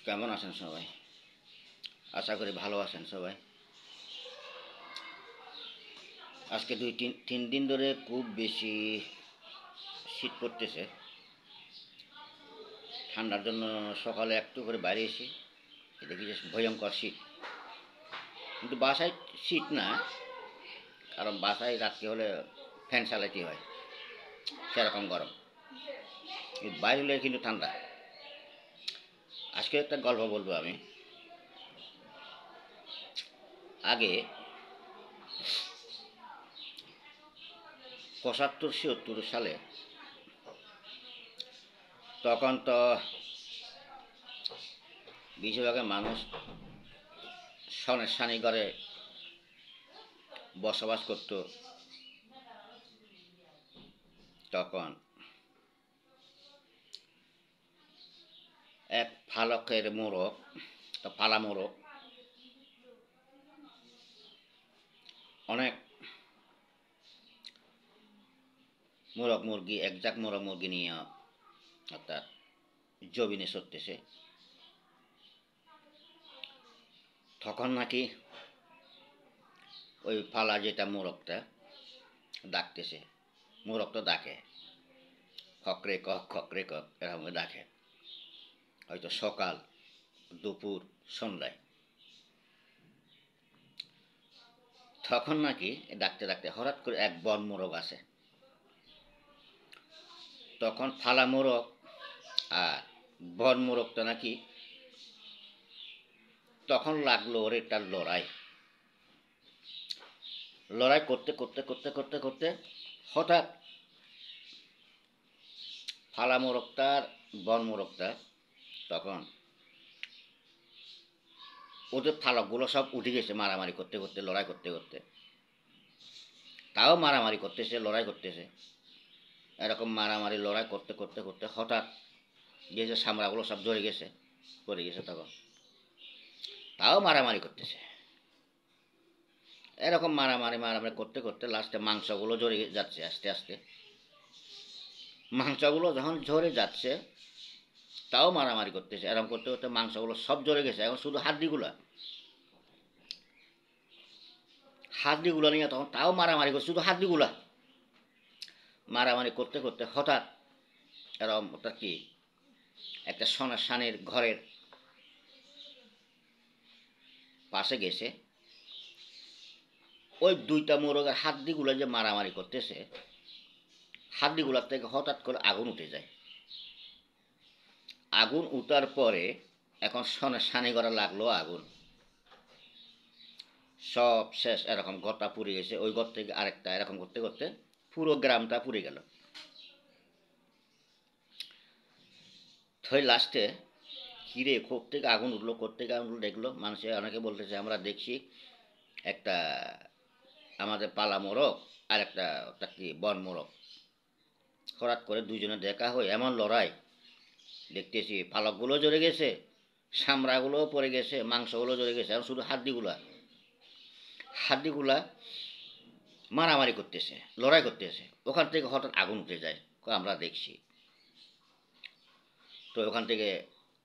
কেমন আছেন সবাই? আশা করি ভালো আছেন সবাই। আজকে তিন দিন ধরে খুব বেশি শীত পড়তেছে। ঠান্ডার জন্য সকালে একটু করে বাইরে এসে দেখি যে ভয়ঙ্কর শীত, কিন্তু বাসায় শীত না, কারণ বাসায় রাত্রি হলে ফ্যান চালাইতে হয়, সেরকম গরম। বাইরে হলে কিন্তু ঠান্ডা। আজকে একটা গল্প বলবো আমি। আগে ৭৫-৭৬ সালে, তখন তো বেশিরভাগের মানুষ সনের সানি ঘরে বসবাস করত। তখন এক ফালকের মোড়ক, পালা মোড়ক, অনেক মোরগ মুরগি, একজাক মোরগ মুরগি নিয়ে অর্থাৎ জমিনে চড়তেছে। তখন নাকি ওই ফালা যেটা মোরগটা ডাকতেছে, মোরগ তো ডাকে, খকরে কক খকরে কক এরকম ডাকে, হয়তো সকাল, দুপুর, সন্ধ্যায়। তখন নাকি ডাকতে ডাকতে হঠাৎ করে এক বন মোরগ আসে। তখন ফালা মোরগ আর বন মোরগটা নাকি তখন লাগলো ওর একটা লড়াই। লড়াই করতে করতে করতে করতে করতে হঠাৎ ফালা মোরগটার বন মোরগটা, তখন ওদের ফালকগুলো সব উঠে গেছে মারামারি করতে করতে, লড়াই করতে করতে। তাও মারামারি করতেছে, লড়াই করতেছে, এরকম মারামারি লড়াই করতে করতে করতে হঠাৎ যে যে সামরাগুলো সব ঝরে গেছে, পড়ে গেছে। তখন তাও মারামারি করতেছে, এরকম মারামারি মারামারি করতে করতে লাস্টে মাংসগুলো ঝরে যাচ্ছে আস্তে আস্তে। মাংসগুলো যখন ঝরে যাচ্ছে, তাও মারামারি করতেছে, এরকম করতে করতে মাংসগুলো সব ঝরে গেছে। এখন শুধু হাড্ডিগুলো নিয়ে তখন তাও মারামারি করছে, শুধু হাড্ডিগুলা মারামারি করতে করতে হঠাৎ এরকম ওটা কি একটা সোনার সানের ঘরের পাশে গেছে। ওই দুইটা মোরগের হাড্ডিগুলো যে মারামারি করতেছে, হাড্ডিগুলার থেকে হঠাৎ করে আগুন উঠে যায়। আগুন উঠার পরে এখন সোনার সানি করা লাগলো আগুন, সব শেষ, এরকম ঘরটা পুড়ে গেছে। ওই ঘর থেকে আরেকটা, এরকম করতে করতে পুরো গ্রামটা পুড়ে গেল। তো লাস্টে কিরে থেকে আগুন উঠলো, থেকে আগুন উঠলো, দেখলো মানুষে, অনেকে বলতেছে আমরা দেখছি একটা আমাদের পালা মোরগ আর একটা কি বন মোরগ, হঠাৎ করে দুজনে দেখা হয়, এমন লড়াই দেখতেছি, পালকগুলো জ্বরে গেছে, সামরাগুলোও পড়ে গেছে, মাংসগুলো জ্বরে গেছে, এখন শুধু হাড্ডিগুলা মারামারি করতেছে, লড়াই করতেছে। ওখান থেকে হঠাৎ আগুন উঠে যায়, আমরা দেখছি। তো ওখান থেকে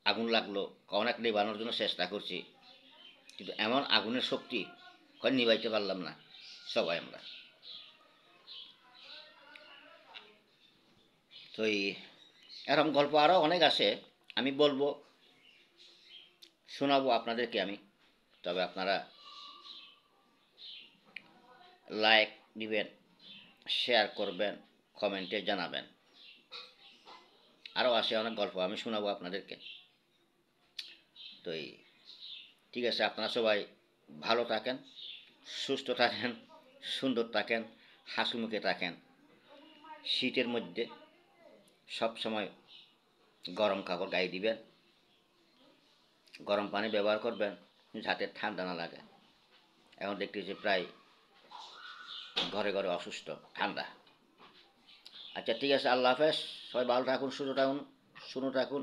আগুন লাগলো, অনেক নিবানোর জন্য চেষ্টা করছি, কিন্তু এমন আগুনের শক্তি, নিবাইতে পারলাম না সবাই আমরা। তো এরকম গল্প আরও অনেক আছে, আমি বলবো, শোনাবো আপনাদেরকে আমি। তবে আপনারা লাইক দিবেন, শেয়ার করবেন, কমেন্টে জানাবেন। আরও আসে অনেক গল্প, আমি শোনাবো আপনাদেরকে। তো ঠিক আছে, আপনারা সবাই ভালো থাকেন, সুস্থ থাকেন, সুন্দর থাকেন, হাসি মুখে থাকেন। শীতের মধ্যে সব সময় গরম কাপড় গায়ে দিবেন, গরম পানি ব্যবহার করবেন যাতে ঠান্ডা না লাগে। এখন দেখতেছি প্রায় ঘরে ঘরে অসুস্থ, ঠান্ডা। আচ্ছা ঠিক আছে, আল্লাহ হাফেজ, সবাই ভালো থাকুন, সুস্থ থাকুন, শুনো থাকুন।